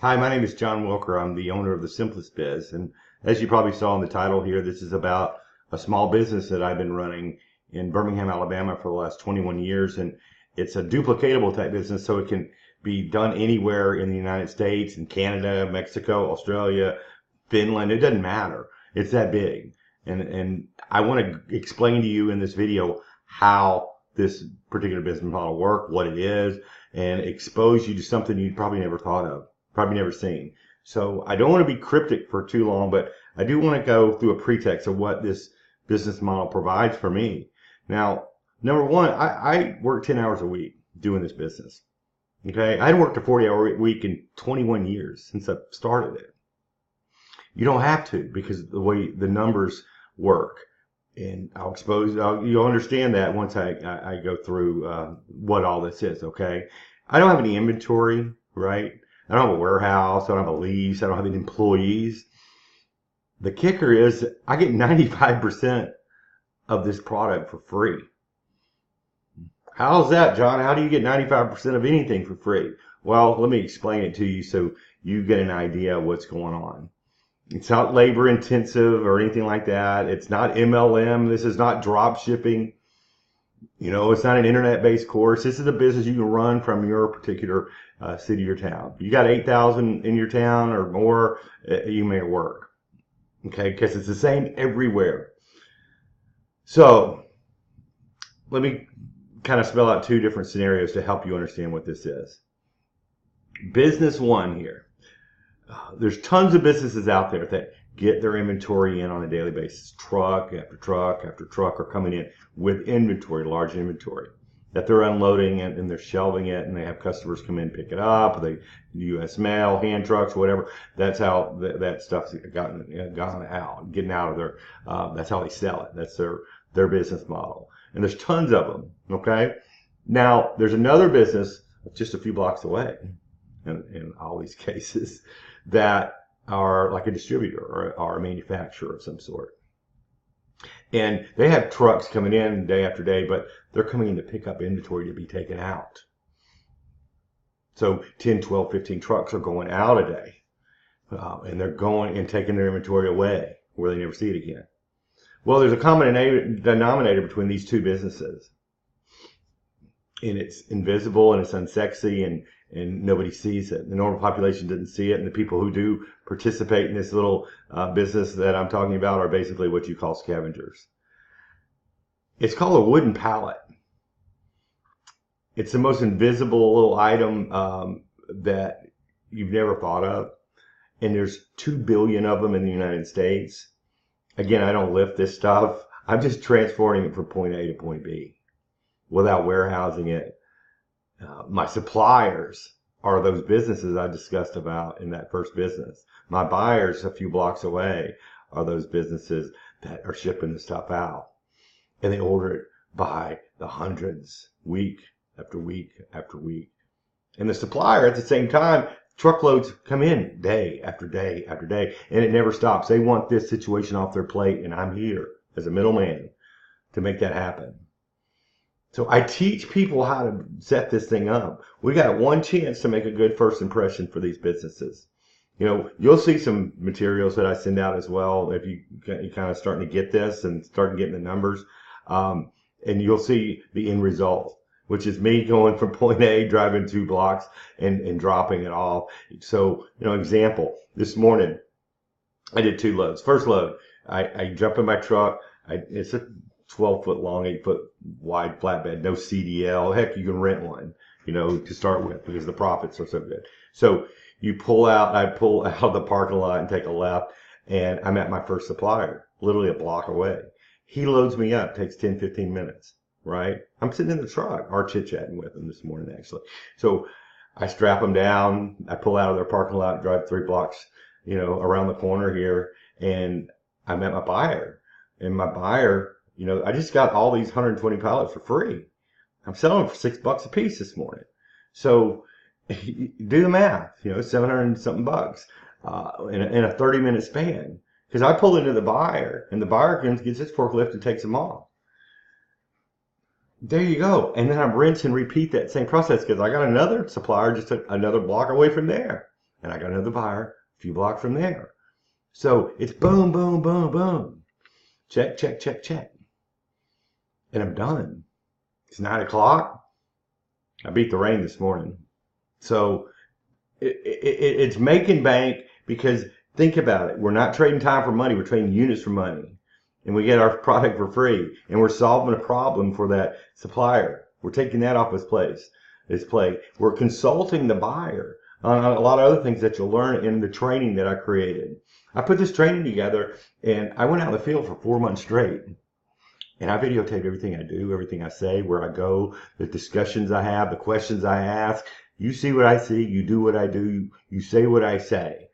Hi, my name is John Wilker. I'm the owner of The Simplest Biz. And as you probably saw in the title here, this is about a small business that I've been running in Birmingham, Alabama for the last 21 years. And it's a duplicatable type business, so it can be done anywhere in the United States, in Canada, Mexico, Australia, Finland. It doesn't matter. It's that big. And I want to explain to you in this video how this particular business model works, what it is, and expose you to something you probably never thought of, probably never seen. So I don't want to be cryptic for too long, but I do want to go through a pretext of what this business model provides for me. Now, number one, I work 10 hours a week doing this business. Okay, I hadn't worked a 40-hour week in 21 years since I started it. You don't have to, because of the way the numbers work. And you'll understand that once I go through what all this is, okay? I don't have any inventory, right? I don't have a warehouse. I don't have a lease. I don't have any employees. The kicker is I get 95% of this product for free. How's that, John? How do you get 95% of anything for free? Well, let me explain it to you so you get an idea of what's going on. It's not labor intensive or anything like that. It's not MLM. This is not drop shipping. You know, it's not an internet-based course. This is a business you can run from your particular city or town. You got 8,000 in your town or more, you may work. Okay, because it's the same everywhere. So let me kind of spell out two different scenarios to help you understand what this is. Business one here. There's tons of businesses out there that get their inventory in on a daily basis. Truck after truck after truck are coming in with inventory, large inventory, that they're unloading it and they're shelving it, and they have customers come in, pick it up. They U.S. mail, hand trucks, whatever. That's how that stuff's gone out, getting out of their. That's how they sell it. That's their business model. And there's tons of them. Okay. Now there's another business just a few blocks away, in all these cases, that are like a distributor or a manufacturer of some sort. And they have trucks coming in day after day, but they're coming in to pick up inventory to be taken out. So 10, 12, 15 trucks are going out a day. And they're going and taking their inventory away where they never see it again. Well, there's a common denominator between these two businesses. And it's invisible and it's unsexy, and nobody sees it. The normal population doesn't see it, and the people who do participate in this little business that I'm talking about are basically what you call scavengers. It's called a wooden pallet. It's the most invisible little item that you've never thought of, and there's 2 billion of them in the United States. Again, I don't lift this stuff. I'm just transporting it from point A to point B without warehousing it. My suppliers are those businesses I discussed about in that first business. My buyers a few blocks away are those businesses that are shipping the stuff out. And they order it by the hundreds, week after week after week. And the supplier at the same time, truckloads come in day after day after day, and it never stops. They want this situation off their plate, and I'm here as a middleman to make that happen. So I teach people how to set this thing up. We got one chance to make a good first impression for these businesses. You know, you'll see some materials that I send out as well if you kind of starting to get this and starting getting the numbers. And you'll see the end result, which is me going from point A, driving 2 blocks and dropping it off. So, you know, example, this morning I did 2 loads. First load, I jump in my truck. It's a 12-foot long, 8-foot wide flatbed, no CDL. Heck, you can rent one, you know, to start with, because the profits are so good. So I pull out of the parking lot and take a left, and I'm at my first supplier, literally a block away. He loads me up, takes 10, 15 minutes, right? I'm sitting in the truck, or chit-chatting with him this morning, actually. So I strap him down, I pull out of their parking lot, drive 3 blocks, you know, around the corner here, and I'm at my buyer. And my buyer, you know, I just got all these 120 pallets for free. I'm selling them for $6 a piece this morning. So do the math, you know, 700 and something bucks in a 30-minute span. Because I pull into the buyer, and the buyer gets his forklift and takes them off. There you go. And then I rinse and repeat that same process, because I got another supplier just another block away from there. and I got another buyer a few blocks from there. So it's boom, boom, boom, boom. Check, check, check, check. And I'm done. It's 9 o'clock. I beat the rain this morning. So it's making bank because think about it. We're not trading time for money. We're trading units for money. And we get our product for free. And we're solving a problem for that supplier. We're taking that off his plate. We're consulting the buyer on a lot of other things that you'll learn in the training that I created. I put this training together and I went out in the field for 4 months straight. And I videotaped everything I do, everything I say, where I go, the discussions I have, the questions I ask. You see what I see, you do what I do, you say what I say.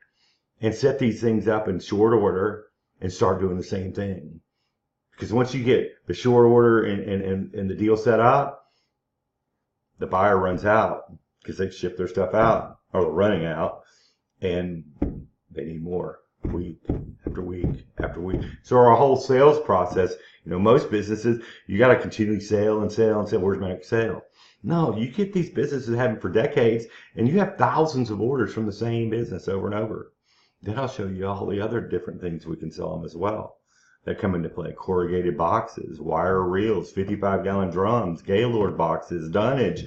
And set these things up in short order and start doing the same thing. Because once you get the short order and the deal set up, the buyer runs out because they ship their stuff out or they're running out and they need more week after week after week. So our whole sales process, most businesses, you got to continually sell and sell and sell. Where's my next sale? No, you get these businesses having for decades and you have thousands of orders from the same business over and over. Then I'll show you all the other different things we can sell them as well that come into play. Corrugated boxes, wire reels, 55-gallon drums, Gaylord boxes, dunnage.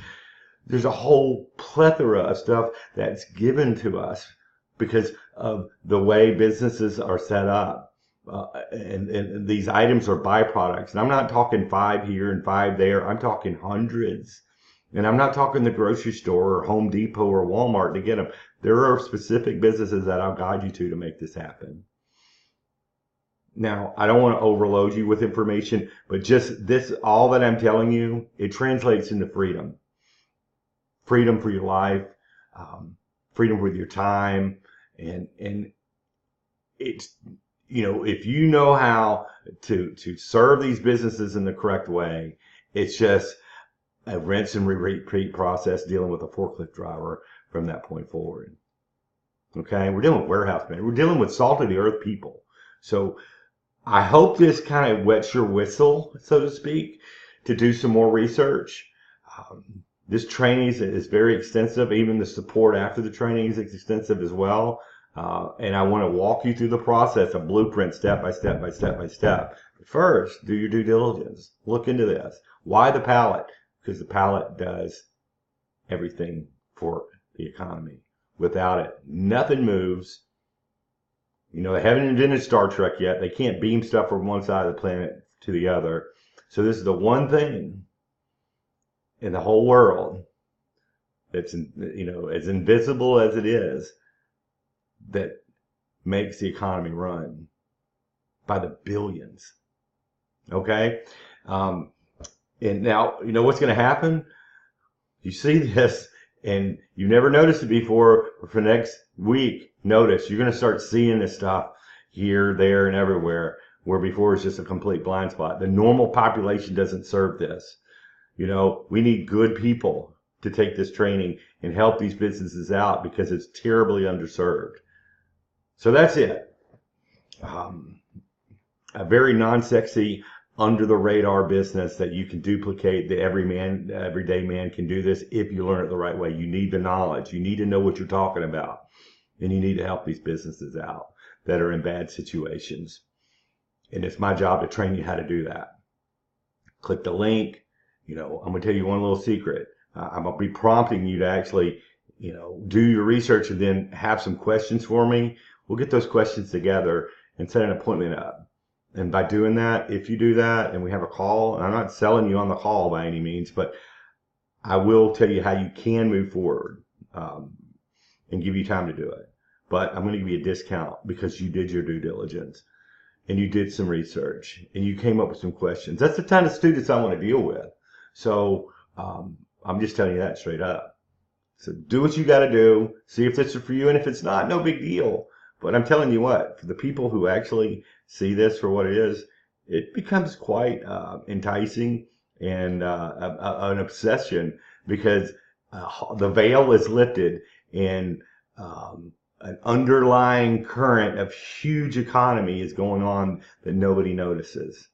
There's a whole plethora of stuff that's given to us because of the way businesses are set up. And these items are byproducts. And I'm not talking 5 here and 5 there. I'm talking hundreds. And I'm not talking the grocery store or Home Depot or Walmart to get them. There are specific businesses that I'll guide you to make this happen. Now, I don't want to overload you with information, but just this, all that I'm telling you, it translates into freedom. Freedom for your life, freedom with your time, and it's, if you know how to serve these businesses in the correct way, it's just a rinse and repeat process dealing with a forklift driver from that point forward. Okay, we're dealing with warehouse men. We're dealing with salt of the earth people. So I hope this kind of wets your whistle, so to speak, to do some more research. This training is very extensive. Even the support after the training is extensive as well. And I want to walk you through the process, a blueprint, step by step by step by step. But first, do your due diligence. Look into this. Why the pallet? Because the pallet does everything for the economy. Without it, nothing moves. They haven't invented Star Trek yet. They can't beam stuff from one side of the planet to the other. So this is the one thing in the whole world that's, as invisible as it is, that makes the economy run by the billions. Okay? And now, what's going to happen? You see this, and you've never noticed it before. For the next week, notice you're going to start seeing this stuff here, there, and everywhere, where before it's just a complete blind spot. The normal population doesn't serve this. We need good people to take this training and help these businesses out because it's terribly underserved. So that's it. A very non-sexy, under-the-radar business that you can duplicate. The everyday man can do this if you learn it the right way. You need the knowledge. You need to know what you're talking about. And you need to help these businesses out that are in bad situations. And it's my job to train you how to do that. Click the link. I'm going to tell you one little secret. I'm going to be prompting you to actually, do your research and then have some questions for me. We'll get those questions together and set an appointment up. And by doing that, if you do that and we have a call, and I'm not selling you on the call by any means, but I will tell you how you can move forward and give you time to do it. But I'm going to give you a discount because you did your due diligence and you did some research and you came up with some questions. That's the kind of students I want to deal with. So I'm just telling you that straight up. So do what you got to do. See if this is for you. And if it's not, no big deal. But I'm telling you what, for the people who actually see this for what it is, it becomes quite enticing and an obsession because the veil is lifted and an underlying current of huge economy is going on that nobody notices.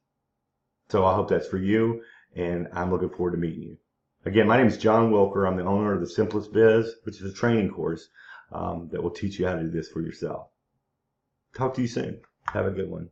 So I hope that's for you, and I'm looking forward to meeting you. Again, my name is John Wilker. I'm the owner of The Simplest Biz, which is a training course. that will teach you how to do this for yourself. Talk to you soon. Have a good one.